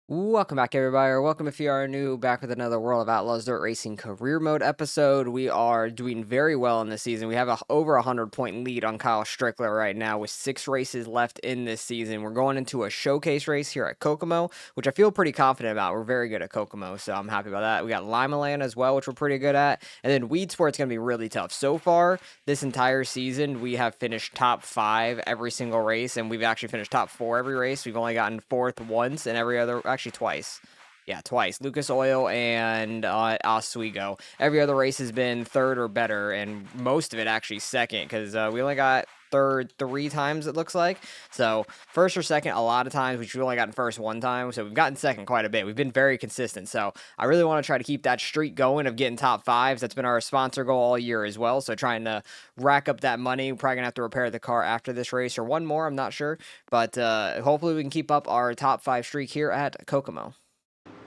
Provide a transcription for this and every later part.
Welcome back, everybody, or welcome if you are new, back with another World of Outlaws Dirt Racing Career Mode episode. We are doing very well in this season. We have over a 100-point lead on Kyle Strickler right now with 6 races left in this season. We're going into a showcase race here at Kokomo, which I feel pretty confident about. We're very good at Kokomo, so I'm happy about that. We got Lima Land as well, which we're pretty good at. And then Weed Sport's going to be really tough. So far, this entire season, we have finished top 5 every single race, and we've actually finished top 4 every race. We've only gotten 4th once, and every other... Actually, twice. Yeah, twice. Lucas Oil and Oswego. Every other race has been 3rd or better, and most of it actually 2nd, because we only got 3rd 3 times, it looks like. So 1st or 2nd a lot of times, which we've only gotten 1st 1 time, so we've gotten 2nd quite a bit. We've been very consistent, so I really want to try to keep that streak going of getting top 5s. That's been our sponsor goal all year as well, so trying to rack up that money. We're probably going to have to repair the car after this race, or one more, I'm not sure, but hopefully we can keep up our top 5 streak here at Kokomo.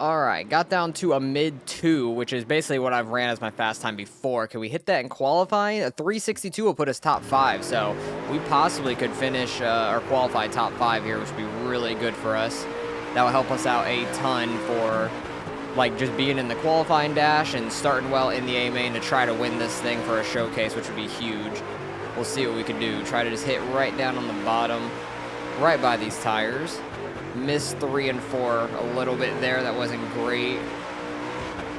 All right, got down to a mid 2, which is basically what I've ran as my fast time before. Can we hit that in qualifying? A 362 will put us top 5, so we possibly could finish or qualify top 5 here, which would be really good for us. That will help us out a ton for like just being in the qualifying dash and starting well in the A main to try to win this thing for a showcase, which would be huge. We'll see what we can do. Try to just hit right down on the bottom, right by these tires. Missed 3 and 4 a little bit there. That wasn't great.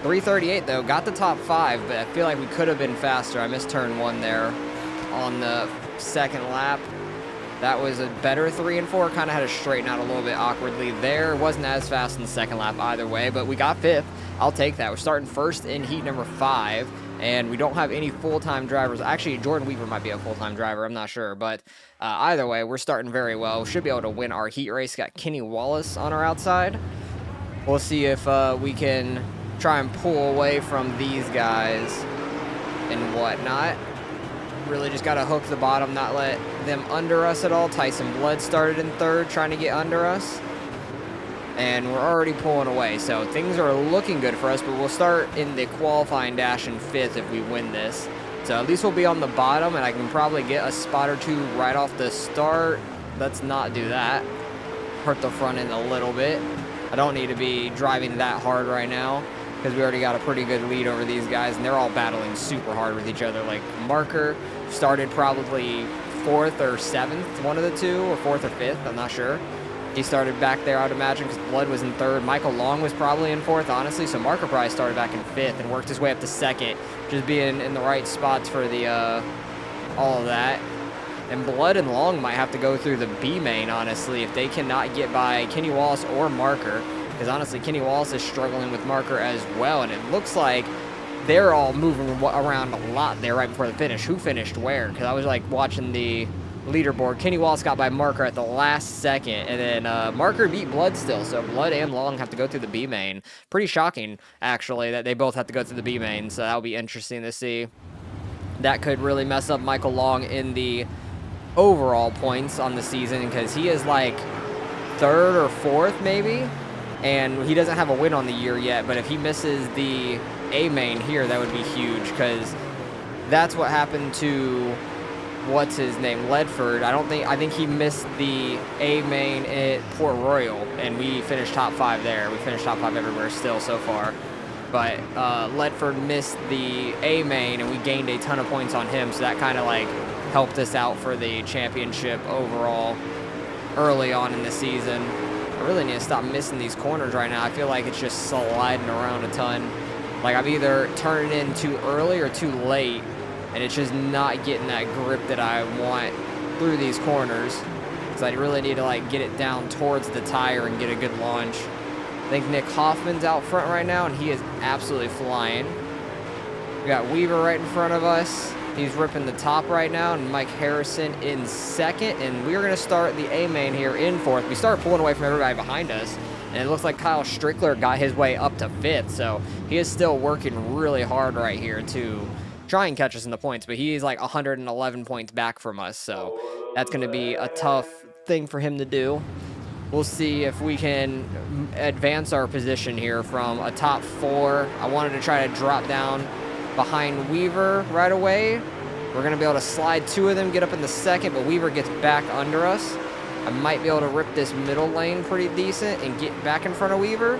338 though, got the top 5, but I feel like we could have been faster. I missed turn 1 there on the 2nd lap. That was a better 3 and 4. Kind of had to straighten out a little bit awkwardly there. Wasn't as fast in the 2nd lap either way, but we got 5th. I'll take that. We're starting 1st in heat number 5. And we don't have any full-time drivers. Actually, Jordan Weaver might be a full-time driver. I'm not sure. But either way, we're starting very well. We should be able to win our heat race. Got Kenny Wallace on our outside. We'll see if we can try and pull away from these guys and whatnot. Really just got to hook the bottom, not let them under us at all. Tyson Blood started in 3rd, trying to get under us. And we're already pulling away, so things are looking good for us, but we'll start in the qualifying dash in 5th if we win this. So at least we'll be on the bottom, and I can probably get a spot or 2 right off the start. Let's not do that. Hurt the front end a little bit. I don't need to be driving that hard right now, because we already got a pretty good lead over these guys, and they're all battling super hard with each other. Like, Marker started probably 4th or 7th, one of the 2, or 4th or 5th, I'm not sure. He started back there, I would imagine, because Blood was in 3rd. Michael Long was probably in 4th, honestly. So Marker probably started back in 5th and worked his way up to 2nd, just being in the right spots for the all of that. And Blood and Long might have to go through the B main, honestly, if they cannot get by Kenny Wallace or Marker. Because honestly, Kenny Wallace is struggling with Marker as well, and it looks like they're all moving around a lot there right before the finish. Who finished where? Because I was like watching the leaderboard. Kenny Wallace got by Marker at the last second, and then Marker beat Blood still, so Blood and Long have to go through the B main. Pretty shocking, actually, that they both have to go through the B main, so that'll be interesting to see. That could really mess up Michael Long in the overall points on the season, because he is like 3rd or 4th maybe, and he doesn't have a win on the year yet, but if he misses the A main here, that would be huge, because that's what happened to what's his name, Ledford. I think he missed the A main at Port Royal, and we finished top 5 there. We finished top 5 everywhere still so far, but Ledford missed the A main, and we gained a ton of points on him, so that kind of like helped us out for the championship overall early on in the season. I really need to stop missing these corners right now. I feel like it's just sliding around a ton. Like I'm either turning in too early or too late, and it's just not getting that grip that I want through these corners. So I really need to like get it down towards the tire and get a good launch. I think Nick Hoffman's out front right now, and he is absolutely flying. We got Weaver right in front of us. He's ripping the top right now, and Mike Harrison in 2nd, and we're going to start the A main here in 4th. We start pulling away from everybody behind us, and it looks like Kyle Strickler got his way up to 5th, so he is still working really hard right here to try and catch us in the points, but he is like 111 points back from us, so that's going to be a tough thing for him to do. We'll see if we can advance our position here from a top 4. I wanted to try to drop down behind Weaver right away. We're going to be able to slide 2 of them, get up in the 2nd, but Weaver gets back under us. I might be able to rip this middle lane pretty decent and get back in front of Weaver.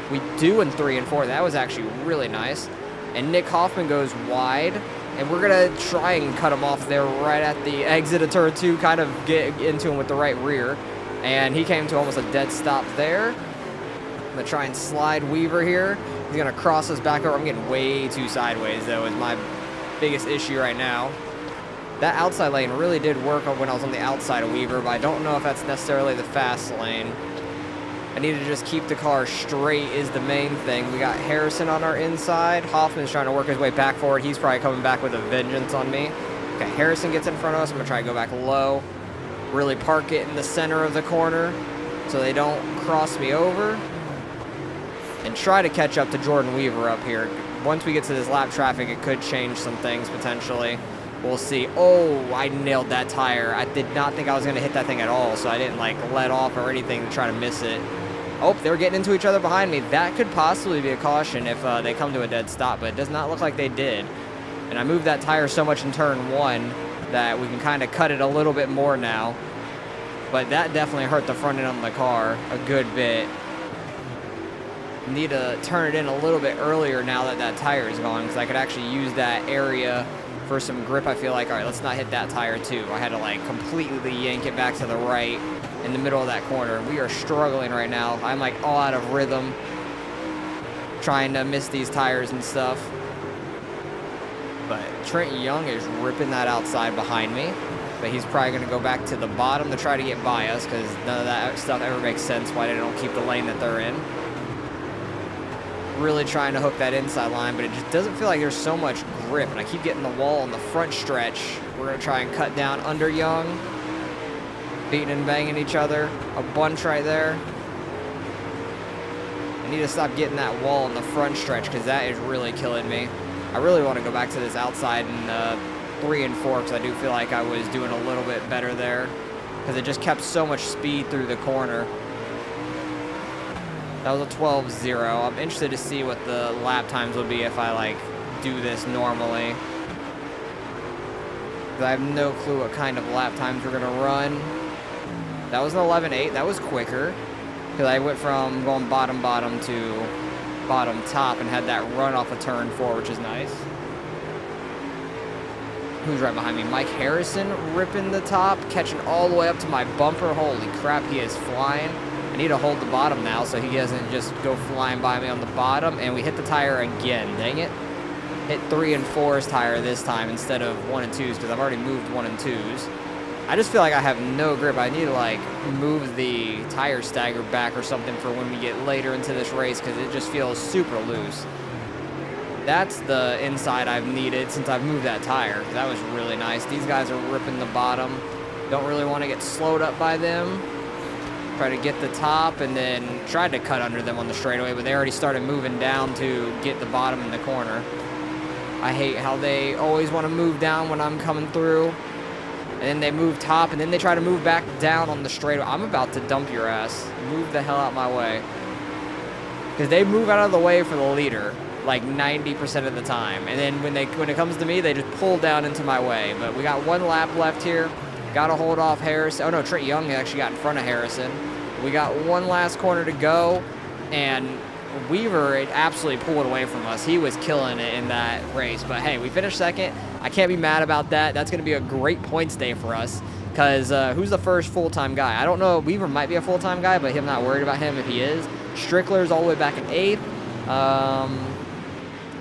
We do in 3 and 4. That was actually really nice. And Nick Hoffman goes wide. And we're going to try and cut him off there right at the exit of turn 2, kind of get into him with the right rear. And he came to almost a dead stop there. I'm going to try and slide Weaver here. He's going to cross us back over. I'm getting way too sideways, though, is my biggest issue right now. That outside lane really did work when I was on the outside of Weaver, but I don't know if that's necessarily the fast lane. I need to just keep the car straight is the main thing. We got Harrison on our inside. Hoffman's trying to work his way back forward. He's probably coming back with a vengeance on me. Okay, Harrison gets in front of us. I'm going to try to go back low. Really park it in the center of the corner so they don't cross me over. And try to catch up to Jordan Weaver up here. Once we get to this lap traffic, it could change some things potentially. We'll see. Oh, I nailed that tire. I did not think I was going to hit that thing at all, so I didn't like let off or anything to try to miss it. Oh, they were getting into each other behind me. That could possibly be a caution if they come to a dead stop, but it does not look like they did. And I moved that tire so much in turn 1 that we can kind of cut it a little bit more now. But that definitely hurt the front end of the car a good bit. Need to turn it in a little bit earlier now that that tire is gone, because I could actually use that area for some grip. I feel like, all right, let's not hit that tire too. I had to like completely yank it back to the right in the middle of that corner. We are struggling right now. I'm like all out of rhythm trying to miss these tires and stuff. But Trent Young is ripping that outside behind me. But he's probably going to go back to the bottom to try to get by us, because none of that stuff ever makes sense why they don't keep the lane that they're in. Really trying to hook that inside line, but it just doesn't feel like there's so much grip, and I keep getting the wall on the front stretch. We're going to try and cut down under Young. Beating and banging each other. A bunch right there. I need to stop getting that wall on the front stretch, because that is really killing me. I really want to go back to this outside in 3 and 4, because I do feel like I was doing a little bit better there, because it just kept so much speed through the corner. That was a 12-0. I'm interested to see what the lap times would be if I like do this normally. I have no clue what kind of lap times we're gonna run. That was an 11.8. That was quicker, because I went from going bottom to bottom top and had that run off of turn 4, which is nice. Who's right behind me? Mike Harrison ripping the top, catching all the way up to my bumper. Holy crap, he is flying. I need to hold the bottom now so he doesn't just go flying by me on the bottom. And we hit the tire again. Dang it. Hit 3 and 4's tire this time instead of 1 and 2's, because I've already moved 1 and 2's. I just feel like I have no grip. I need to like move the tire stagger back or something for when we get later into this race, because it just feels super loose. That's the inside I've needed since I've moved that tire. That was really nice. These guys are ripping the bottom. Don't really want to get slowed up by them. Try to get the top, and then tried to cut under them on the straightaway, but they already started moving down to get the bottom in the corner. I hate how they always want to move down when I'm coming through, and then they move top, and then they try to move back down on the straightaway. I'm about to dump your ass. Move the hell out my way. Because they move out of the way for the leader like 90% of the time, and then when it comes to me, they just pull down into my way. But we got 1 lap left here. Got to hold off Harrison. Oh no, Trent Young actually got in front of Harrison. We got 1 last corner to go, and Weaver, it absolutely pulled away from us. He was killing it in that race. But hey, we finished second. I can't be mad about that. That's going to be a great points day for us, because who's the first full-time guy? I don't know. Weaver might be a full-time guy, but I'm not worried about him if he is. Strickler's all the way back in 8th.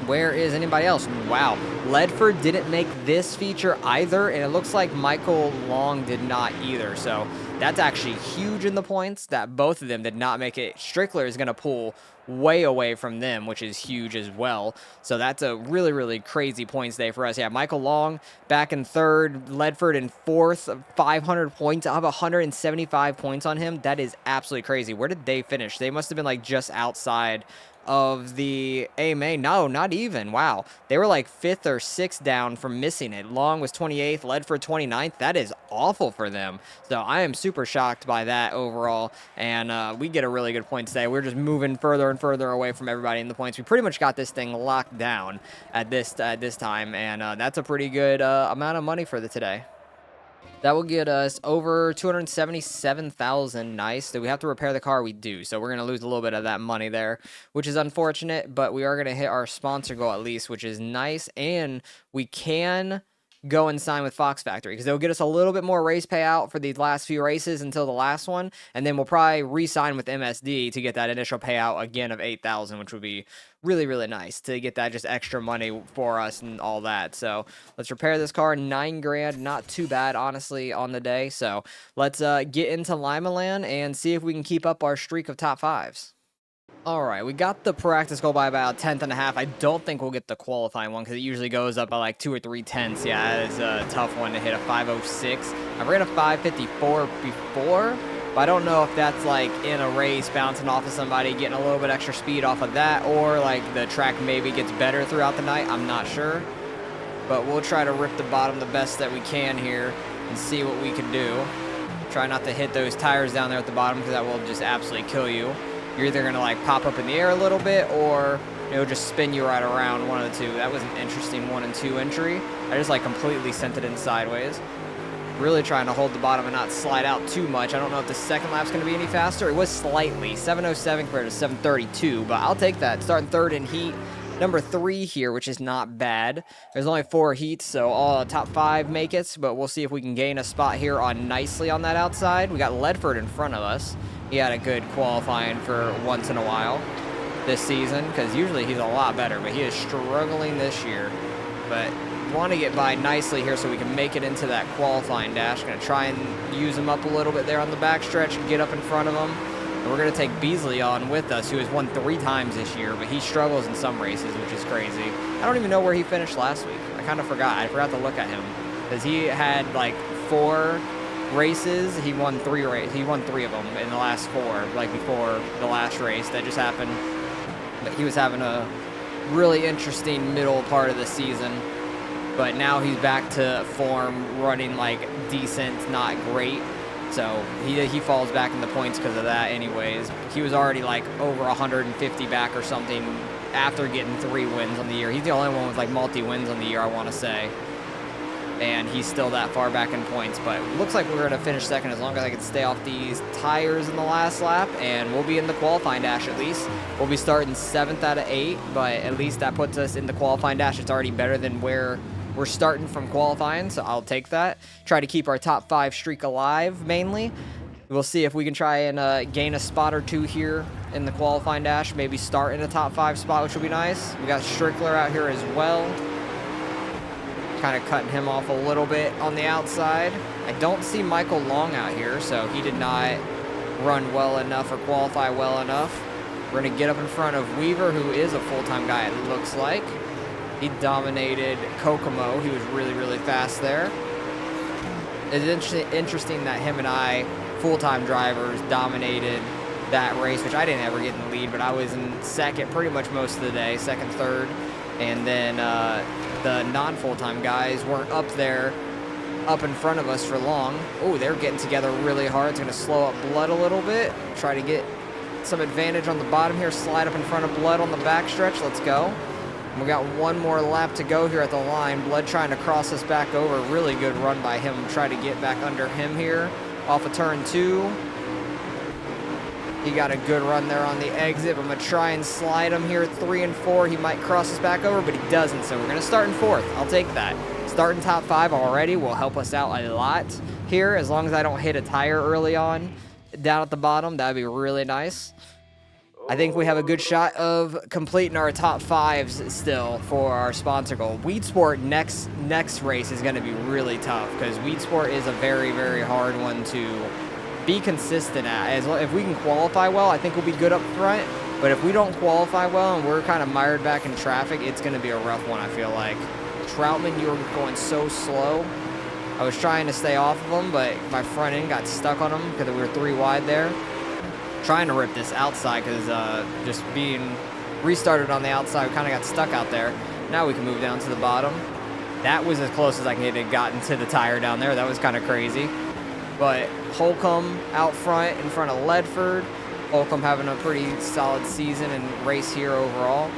Where is anybody else? Wow. Ledford didn't make this feature either, and it looks like Michael Long did not either. So that's actually huge in the points that both of them did not make it. Strickler is going to pull way away from them, which is huge as well. So that's a really, really crazy points day for us. Yeah, Michael Long back in 3rd, Ledford in 4th, 500 points. I have 175 points on him. That is absolutely crazy. Where did they finish? They must have been like just outside of the AMA. No, not even. Wow. They were like 5th or 6th down from missing it. Long was 28th, Ledford 29th. That is awful for them. So I am super shocked by that overall. And we get a really good point today. We're just moving further and further away from everybody in the points. We pretty much got this thing locked down at this time. And that's a pretty good amount of money for today. That will get us over 277,000. Nice. Do we have to repair the car? We do. So we're going to lose a little bit of that money there, which is unfortunate, but we are going to hit our sponsor goal at least, which is nice. And we can go and sign with Fox Factory because they'll get us a little bit more race payout for these last few races until the last one, and then we'll probably re-sign with MSD to get that initial payout again of 8,000, which would be really, really nice to get that just extra money for us and all that. So let's repair this car. 9 grand, not too bad honestly on the day. So let's get into Lima Land and see if we can keep up our streak of top fives. All right, we got the practice goal by about a tenth and a half. I don't think we'll get the qualifying one because it usually goes up by like 2 or 3 tenths. Yeah, that is a tough one to hit a 5:06. I ran a 5:54 before, but I don't know if that's like in a race bouncing off of somebody, getting a little bit extra speed off of that, or like the track maybe gets better throughout the night. I'm not sure, but we'll try to rip the bottom the best that we can here and see what we can do. Try not to hit those tires down there at the bottom because that will just absolutely kill you. You're either going to like pop up in the air a little bit or it'll just spin you right around, one of the two. That was an interesting 1 and 2 entry. I just like completely sent it in sideways. Really trying to hold the bottom and not slide out too much. I don't know if the second lap's going to be any faster. It was slightly, 7:07 compared to 7:32, but I'll take that. Starting third in heat number 3 here, which is not bad. There's only 4 heats, so all top 5 make it, but we'll see if we can gain a spot here on nicely on that outside. We got Ledford in front of us. He had a good qualifying for once in a while this season, because usually he's a lot better, but he is struggling this year. But want to get by nicely here so we can make it into that qualifying dash. Going to try and use him up a little bit there on the backstretch and get up in front of him. And we're going to take Beasley on with us, who has won 3 times this year, but he struggles in some races, which is crazy. I don't even know where he finished last week. I kind of forgot. I forgot to look at him because he had like 4 races. He won 3 races. He won 3 of them in the last 4, like before the last race that just happened. But he was having a really interesting middle part of the season. But now he's back to form, running like decent, not great. So he falls back in the points because of that anyways. He was already like over 150 back or something after getting 3 wins on the year. He's the only one with like multi-wins on the year, I want to say. And he's still that far back in points. But it looks like we're going to finish second as long as I can stay off these tires in the last lap. And we'll be in the qualifying dash at least. We'll be starting 7th out of 8, but at least that puts us in the qualifying dash. It's already better than where we're starting from qualifying, so I'll take that. Try to keep our top 5 streak alive, mainly. We'll see if we can try and gain a spot or 2 here in the qualifying dash. Maybe start in a top 5 spot, which will be nice. We got Strickler out here as well. Kind of cutting him off a little bit on the outside. I don't see Michael Long out here, so he did not run well enough or qualify well enough. We're going to get up in front of Weaver, who is a full-time guy, it looks like. He dominated Kokomo. He was really, really fast there. It's interesting that him and I, full-time drivers, dominated that race, which I didn't ever get in the lead, but I was in second pretty much most of the day, second, third. And then the non-full-time guys weren't up there, up in front of us for long. Oh, they're getting together really hard. It's going to slow up Blood a little bit. Try to get some advantage on the bottom here. Slide up in front of Blood on the backstretch. Let's go. We got 1 more lap to go here at the line. Blood trying to cross us back over. Really good run by him. Try to get back under him here off of turn 2. He got a good run there on the exit. I'm going to try and slide him here 3 and 4. He might cross us back over, but he doesn't. So we're going to start in 4th. I'll take that. Starting top 5 already will help us out a lot here. As long as I don't hit a tire early on down at the bottom, that would be really nice. I think we have a good shot of completing our top 5s still for our sponsor goal. Weed Sport next race is going to be really tough because Weed Sport is a very, very hard one to be consistent at. If we can qualify well, I think we'll be good up front. But if we don't qualify well and we're kind of mired back in traffic, it's going to be a rough one, I feel like. Troutman, you were going so slow. I was trying to stay off of him, but my front end got stuck on him because we were 3 wide there. Trying to rip this outside because just being restarted on the outside, we kind of got stuck out there. Now we can move down to the bottom. That was as close as I could have gotten to the tire down there. That was kind of crazy. But Holcomb out front in front of Ledford. Holcomb having a pretty solid season and race here overall.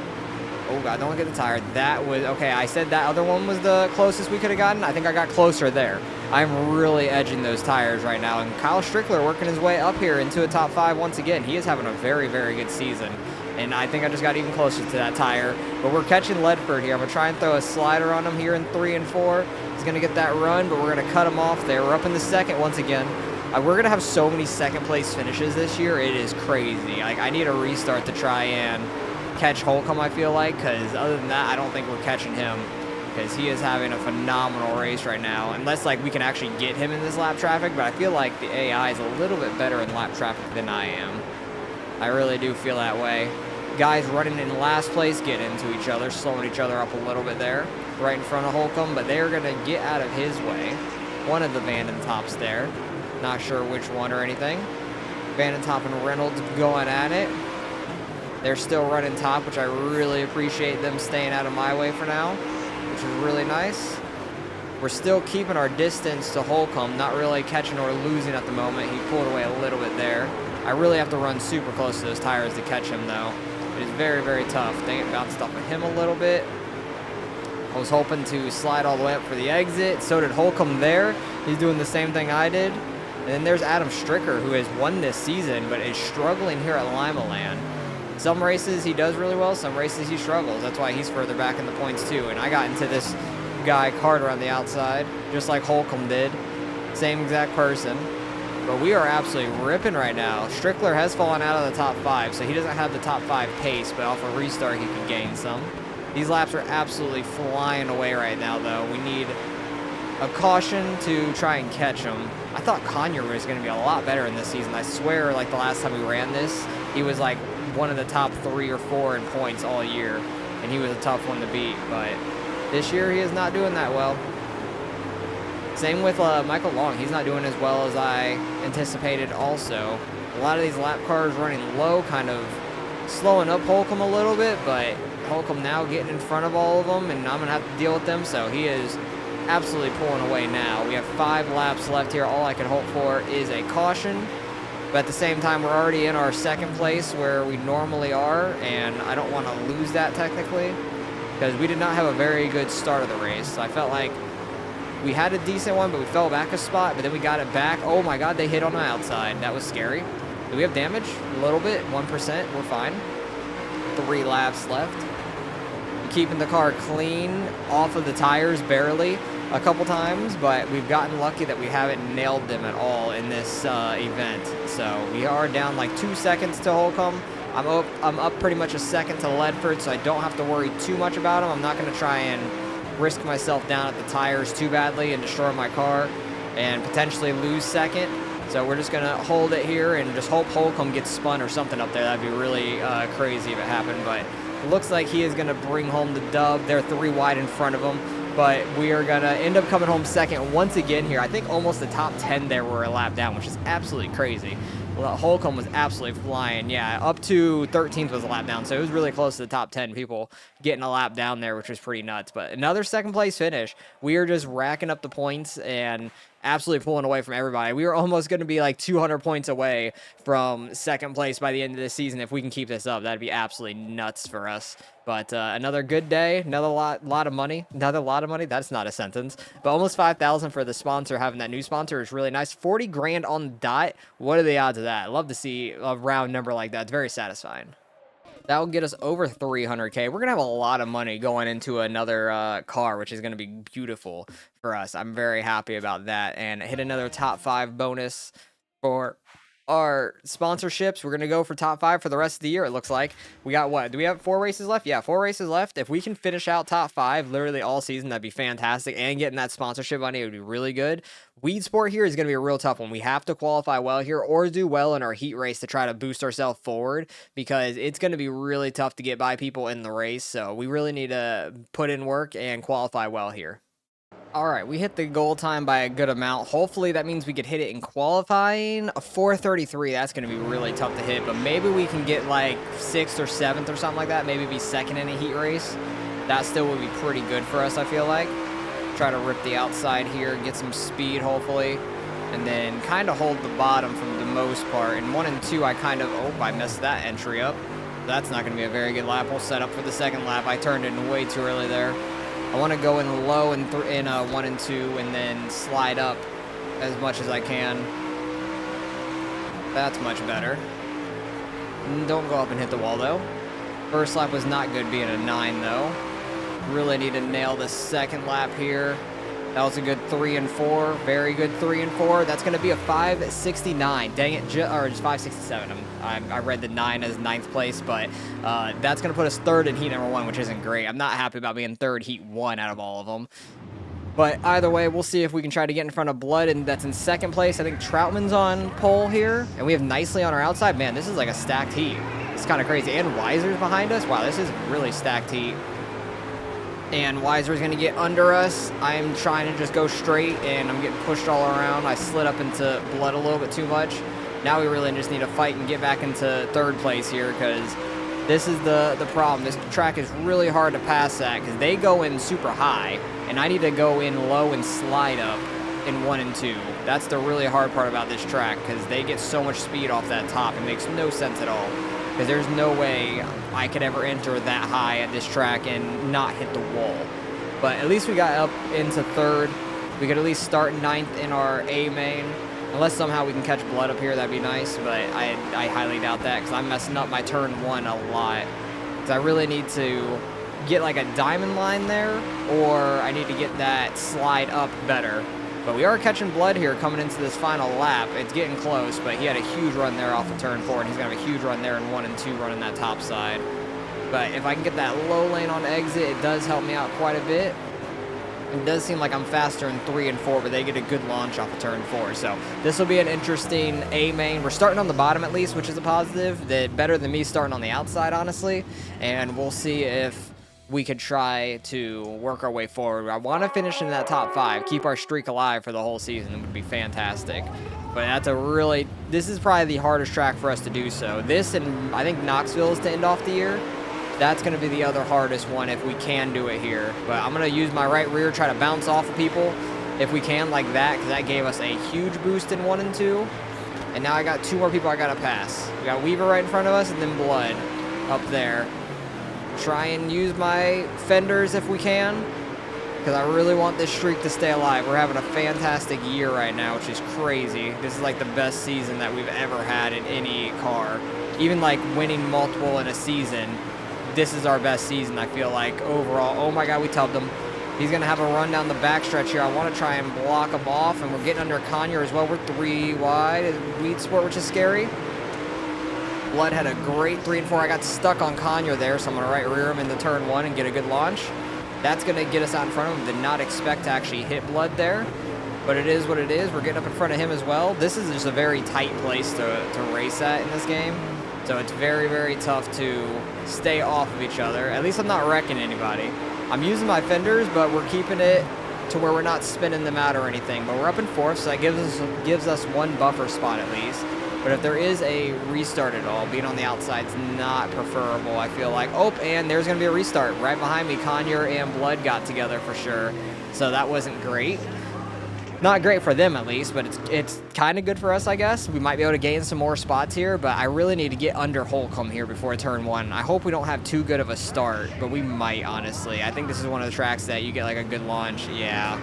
Oh, God, don't get the tire. That was, okay, I said that other one was the closest we could have gotten. I think I got closer there. I'm really edging those tires right now. And Kyle Strickler working his way up here into a top 5 once again. He is having a very, very good season. And I think I just got even closer to that tire. But we're catching Ledford here. I'm going to try and throw a slider on him here in 3 and 4. He's going to get that run, but we're going to cut him off there. We're up in the second once again. We're going to have so many second place finishes this year. It is crazy. Like, I need a restart to try and catch Holcomb, I feel like, because other than that, I don't think we're catching him, because he is having a phenomenal race right now, unless like we can actually get him in this lap traffic. But I feel like the AI is a little bit better in lap traffic than I am. I really do feel that way. Guys running in last place get into each other, slowing each other up a little bit there, right in front of Holcomb, but they're going to get out of his way. One of the Vanden Tops there. Not sure which one or anything. Vanden Top and Reynolds going at it. They're still running top, which I really appreciate them staying out of my way for now, which is really nice. We're still keeping our distance to Holcomb, not really catching or losing at the moment. He pulled away a little bit there. I really have to run super close to those tires to catch him, though. It is very, very tough. Dang it, bounced off of him a little bit. I was hoping to slide all the way up for the exit. So did Holcomb there. He's doing the same thing I did. And then there's Adam Stricker, who has won this season, but is struggling here at Lima Land. Some races he does really well, some races he struggles. That's why he's further back in the points too. And I got into this guy Carter on the outside, just like Holcomb did. Same exact person. But we are absolutely ripping right now. Strickler has fallen out of the top 5, so he doesn't have the top 5 pace, but off a restart he can gain some. These laps are absolutely flying away right now, though. We need a caution to try and catch him. I thought Conyer was going to be a lot better in this season. I swear, like the last time we ran this, he was like one of the top 3 or 4 in points all year, and he was a tough one to beat. But this year, he is not doing that well. Same with Michael Long. He's not doing as well as I anticipated also. A lot of these lap cars running low, kind of slowing up Holcomb a little bit, but Holcomb now getting in front of all of them, and I'm going to have to deal with them, so he is absolutely pulling away now. We have 5 laps left here. All I can hope for is a caution, but at the same time, we're already in our second place where we normally are, and I don't want to lose that technically, because we did not have a very good start of the race. So I felt like we had a decent one, but we fell back a spot, but then we got it back. Oh my God, they hit on the outside. That was scary. Do we have damage? A little bit, 1%, we're fine. 3 laps left. Keeping the car clean off of the tires barely a couple times, but we've gotten lucky that we haven't nailed them at all in this event. So we are down like 2 seconds to Holcomb. I'm up pretty much a second to Ledford, so I don't have to worry too much about him. I'm not going to try and risk myself down at the tires too badly and destroy my car and potentially lose second. So we're just going to hold it here and just hope Holcomb gets spun or something up there. That'd be really crazy if it happened, but it looks like he is going to bring home the dub. They're 3 wide in front of him, but we are going to end up coming home second once again here. I think almost the top 10 there were a lap down, which is absolutely crazy. Well, Holcomb was absolutely flying. Yeah, up to 13th was a lap down, so it was really close to the top 10 people getting a lap down there, which was pretty nuts. But another second place finish. We are just racking up the points and absolutely pulling away from everybody. We were almost going to be like 200 points away from second place by the end of the season. If we can keep this up, that'd be absolutely nuts for us. But another good day, another lot of money. That's not a sentence. But almost 5,000 for the sponsor. Having that new sponsor is really nice. 40 grand on the dot. What are the odds of that? I love to see a round number like that. It's very satisfying. That will get us over 300K. We're going to have a lot of money going into another car, which is going to be beautiful for us. I'm very happy about that. And hit another top 5 bonus for our sponsorships. We're going to go for top 5 for the rest of the year, it looks like. We got what? Do we have 4 races left? Yeah, 4 races left. If we can finish out top 5 literally all season, that'd be fantastic. And getting that sponsorship money would be really good. Weed Sport here is going to be a real tough one. We have to qualify well here or do well in our heat race to try to boost ourselves forward, because it's going to be really tough to get by people in the race. So we really need to put in work and qualify well here. All right, we hit the goal time by a good amount. Hopefully that means we could hit it in qualifying. A 4:33, that's going to be really tough to hit, but maybe we can get like 6th or 7th or something like that. Maybe be second in a heat race. That still would be pretty good for us, I feel like. Try to rip the outside here, get some speed hopefully, and then kind of hold the bottom for the most part. In 1 and 2, I messed that entry up. That's not going to be a very good lap. We'll set up for the second lap. I turned in way too early there. I want to go in low in 1 and 2 and then slide up as much as I can. That's much better. Don't go up and hit the wall though. First lap was not good being a 9 though. Really need to nail the second lap here. That was a good 3 and 4. Very good 3 and 4. That's going to be a 569. Dang it, or just 567. I read the 9 as 9th place, but that's going to put us 3rd in heat number 1, which isn't great. I'm not happy about being 3rd heat 1 out of all of them. But either way, we'll see if we can try to get in front of Blood, and that's in 2nd place. I think Troutman's on pole here, and we have Nicely on our outside. Man, this is like a stacked heat. It's kind of crazy. And Weiser's behind us. Wow, this is really stacked heat. And Weiser's going to get under us. I'm trying to just go straight, and I'm getting pushed all around. I slid up into Blood a little bit too much. Now we really just need to fight and get back into 3rd place here, because this is the problem. This track is really hard to pass at, because they go in super high, and I need to go in low and slide up in 1 and 2. That's the really hard part about this track, because they get so much speed off that top. It makes no sense at all, because there's no way I could ever enter that high at this track and not hit the wall. But at least we got up into 3rd. We could at least start 9th in our A main. Unless somehow we can catch Blood up here, that'd be nice, but I highly doubt that, because I'm messing up my turn 1 a lot. Because I really need to get like a diamond line there, or I need to get that slide up better. But we are catching Blood here coming into this final lap. It's getting close, but he had a huge run there off of turn 4, and he's going to have a huge run there in 1 and 2 running that top side. But if I can get that low lane on exit, it does help me out quite a bit. It does seem like I'm faster in 3 and 4, but they get a good launch off of turn 4. So this will be an interesting A main. We're starting on the bottom at least, which is a positive. Better than me starting on the outside, honestly. And we'll see if we could try to work our way forward. I want to finish in that top 5, keep our streak alive for the whole season. It would be fantastic. But this is probably the hardest track for us to do so. This and I think Knoxville is to end off the year. That's going to be the other hardest one if we can do it here. But I'm going to use my right rear, try to bounce off of people if we can like that, because that gave us a huge boost in 1 and 2. And now I got 2 more people I got to pass. We got Weaver right in front of us, and then Blood up there. Try and use my fenders if we can, because I really want this streak to stay alive. We're having a fantastic year right now, which is crazy. This is like the best season that we've ever had in any car. Even like winning multiple in a season, this is our best season, I feel like, overall. Oh my god, we tubbed him. He's going to have a run down the backstretch here. I want to try and block him off, and we're getting under Conyer as well. We're 3 wide. Weed Sport, which is scary. Blood had a great 3 and 4. I got stuck on Conyer there, so I'm going to right rear him into turn 1 and get a good launch. That's going to get us out in front of him. Did not expect to actually hit Blood there, but it is what it is. We're getting up in front of him as well. This is just a very tight place to race at in this game. So it's very, very tough to stay off of each other. At least I'm not wrecking anybody. I'm using my fenders, but we're keeping it to where we're not spinning them out or anything. But we're up in 4th, so that gives us 1 buffer spot at least. But if there is a restart at all, being on the outside is not preferable, I feel like. Oh, and there's going to be a restart. Right behind me, Conyer and Blood got together for sure. So that wasn't great. Not great for them, at least, but it's kind of good for us, I guess. We might be able to gain some more spots here, but I really need to get under Holcomb here before turn 1. I hope we don't have too good of a start, but we might, honestly. I think this is one of the tracks that you get, like, a good launch. Yeah,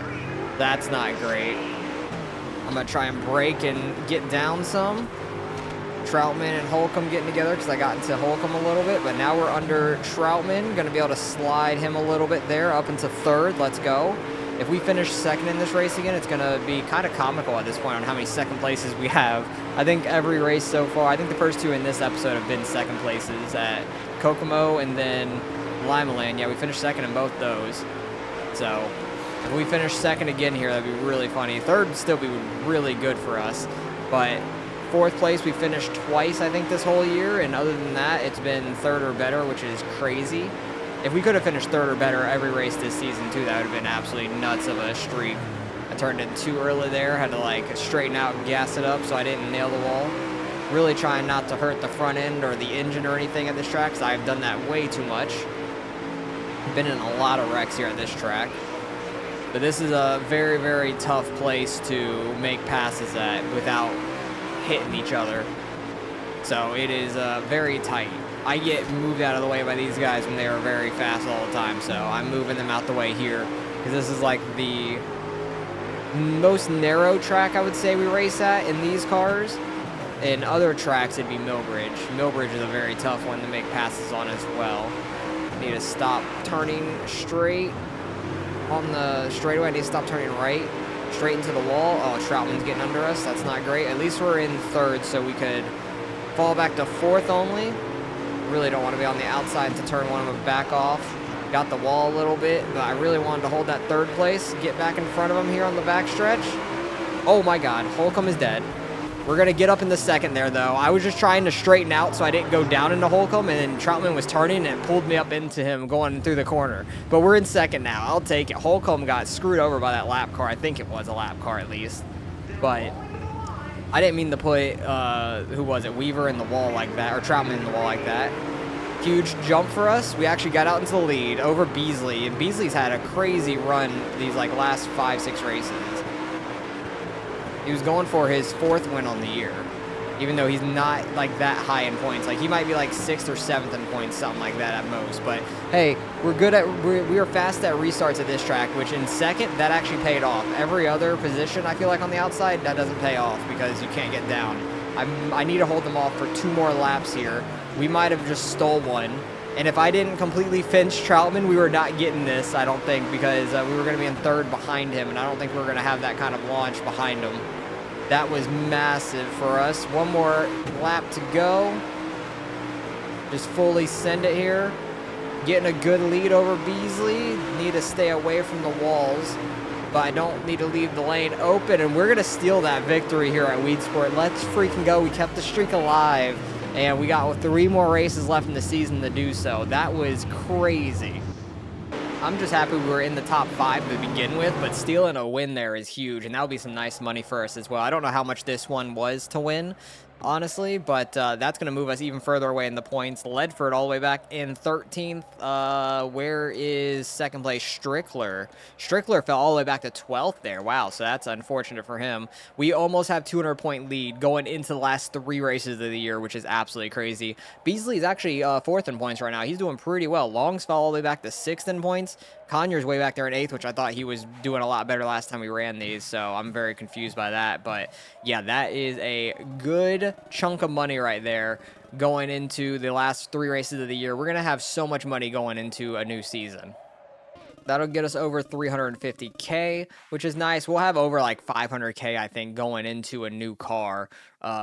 that's not great. I'm going to try and brake and get down some. Troutman and Holcomb getting together, because I got into Holcomb a little bit, but now we're under Troutman. Going to be able to slide him a little bit there up into 3rd. Let's go. If we finish 2nd in this race again, it's going to be kind of comical at this point on how many 2nd places we have. I think every race so far, I think the first 2 in this episode have been 2nd places at Kokomo and then Limaland. Yeah, we finished 2nd in both those. So if we finish 2nd again here, that'd be really funny. 3rd would still be really good for us. But 4th place, we finished twice, I think, this whole year. And other than that, it's been 3rd or better, which is crazy. If we could have finished 3rd or better every race this season, too, that would have been absolutely nuts of a streak. I turned it too early there, had to, like, straighten out and gas it up so I didn't nail the wall. Really trying not to hurt the front end or the engine or anything at this track, because I've done that way too much. Been in a lot of wrecks here at this track. But this is a very, very tough place to make passes at without hitting each other. So it is very tight. I get moved out of the way by these guys when they are very fast all the time. So I'm moving them out the way here because this is like the most narrow track I would say we race at in these cars. In other tracks, it'd be Millbridge. Millbridge is a very tough one to make passes on as well. Need to stop turning straight on the straightaway. I need to stop turning right, straight into the wall. Oh, Troutman's getting under us. That's not great. At least we're in third, so we could fall back to fourth only. Really don't want to be on the outside to turn one of them back off. Got the wall a little bit, but I really wanted to hold that third place, get back in front of him here on the back stretch. Oh my God, Holcomb is dead. We're going to get up in the second there, though. I was just trying to straighten out so I didn't go down into Holcomb, and then Troutman was turning and it pulled me up into him going through the corner. But we're in second now. I'll take it. Holcomb got screwed over by that lap car. I think it was a lap car at least. But I didn't mean to put, who was it, Weaver in the wall like that, or Troutman in the wall like that. Huge jump for us. We actually got out into the lead over Beasley, and Beasley's had a crazy run these like last 5-6 races. He was going for his 4th win on the year, even though he's not like that high in points. Like he might be like 6th or 7th in points, something like that at most. But hey, we are fast at restarts at this track, which in second, that actually paid off. Every other position, I feel like on the outside, that doesn't pay off because you can't get down. I need to hold them off for 2 more laps here. We might have just stole one. And if I didn't completely finish Troutman, we were not getting this, I don't think, because we were going to be in third behind him, and I don't think we're going to have that kind of launch behind him. That was massive for us. 1 more lap to go. Just fully send it here. Getting a good lead over Beasley. Need to stay away from the walls, but I don't need to leave the lane open, and we're going to steal that victory here at Weed Sport. Let's freaking go. We kept the streak alive, and we got 3 more races left in the season to do so. That was crazy. I'm just happy we were in the top 5 to begin with, but stealing a win there is huge, and that'll be some nice money for us as well. I don't know how much this one was to win, honestly, but that's going to move us even further away in the points. Ledford all the way back in 13th. Where is second place? Strickler. Strickler fell all the way back to 12th there. Wow, so that's unfortunate for him. We almost have 200-point lead going into the last 3 races of the year, which is absolutely crazy. Beasley's actually 4th in points right now. He's doing pretty well. Longs fell all the way back to 6th in points. Conyers way back there in 8th, which I thought he was doing a lot better last time we ran these, so I'm very confused by that. But yeah, that is a good chunk of money right there going into the last 3 races of the year. We're going to have so much money going into a new season. That'll get us over 350K, which is nice. We'll have over like 500K, I think, going into a new car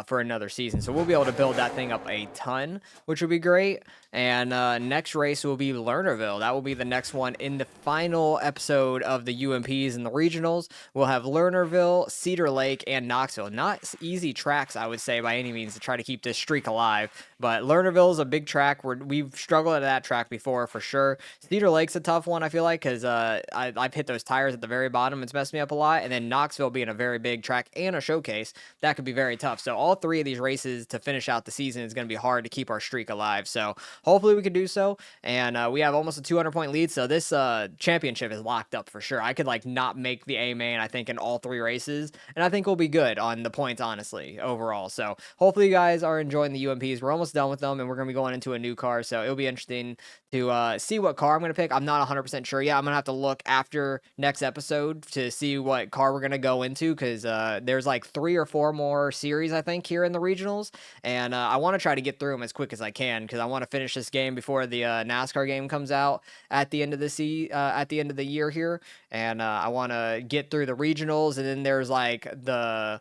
for another season. So we'll be able to build that thing up a ton, which would be great. And next race will be Lernerville. That will be the next one in the final episode of the UMPs and the regionals. We'll have Lernerville, Cedar Lake, and Knoxville. Not easy tracks, I would say, by any means, to try to keep this streak alive. But Lernerville is a big track. We've struggled at that track before, for sure. Cedar Lake's a tough one, I feel like, because I've hit those tires at the very bottom. It's messed me up a lot. And then Knoxville being a very big track and a showcase, that could be very tough. So all 3 of these races to finish out the season is going to be hard to keep our streak alive. So hopefully we can do so. And we have almost a 200-point lead. So this championship is locked up for sure. I could like not make the A main, I think, in all 3 races. And I think we'll be good on the points, honestly, overall. So hopefully you guys are enjoying the UMPs. We're almost done with them, and we're going to be going into a new car. So it'll be interesting to see what car I'm going to pick. I'm not 100% sure yet. I'm going to have to look after next episode to see what car we're going to go into, because there's like 3 or 4 more series, I think, here in the regionals. And I want to try to get through them as quick as I can, because I want to finish this game before the NASCAR game comes out at the end of the year here. And I want to get through the regionals, and then there's like the...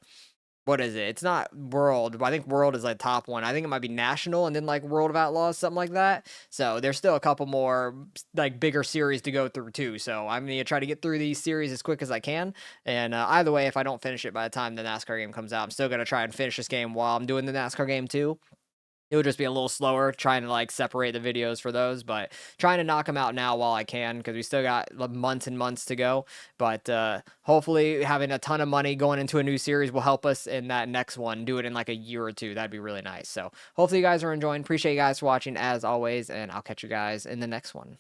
what is it? It's not World, but I think World is like top one. I think it might be National and then like World of Outlaws, something like that. So there's still a couple more like bigger series to go through too. So I'm going to try to get through these series as quick as I can. And either way, if I don't finish it by the time the NASCAR game comes out, I'm still going to try and finish this game while I'm doing the NASCAR game too. It would just be a little slower trying to like separate the videos for those, but trying to knock them out now while I can, because we still got months and months to go. But hopefully having a ton of money going into a new series will help us in that next one, do it in like a year or 2. That'd be really nice. So hopefully you guys are enjoying. Appreciate you guys for watching as always, and I'll catch you guys in the next one.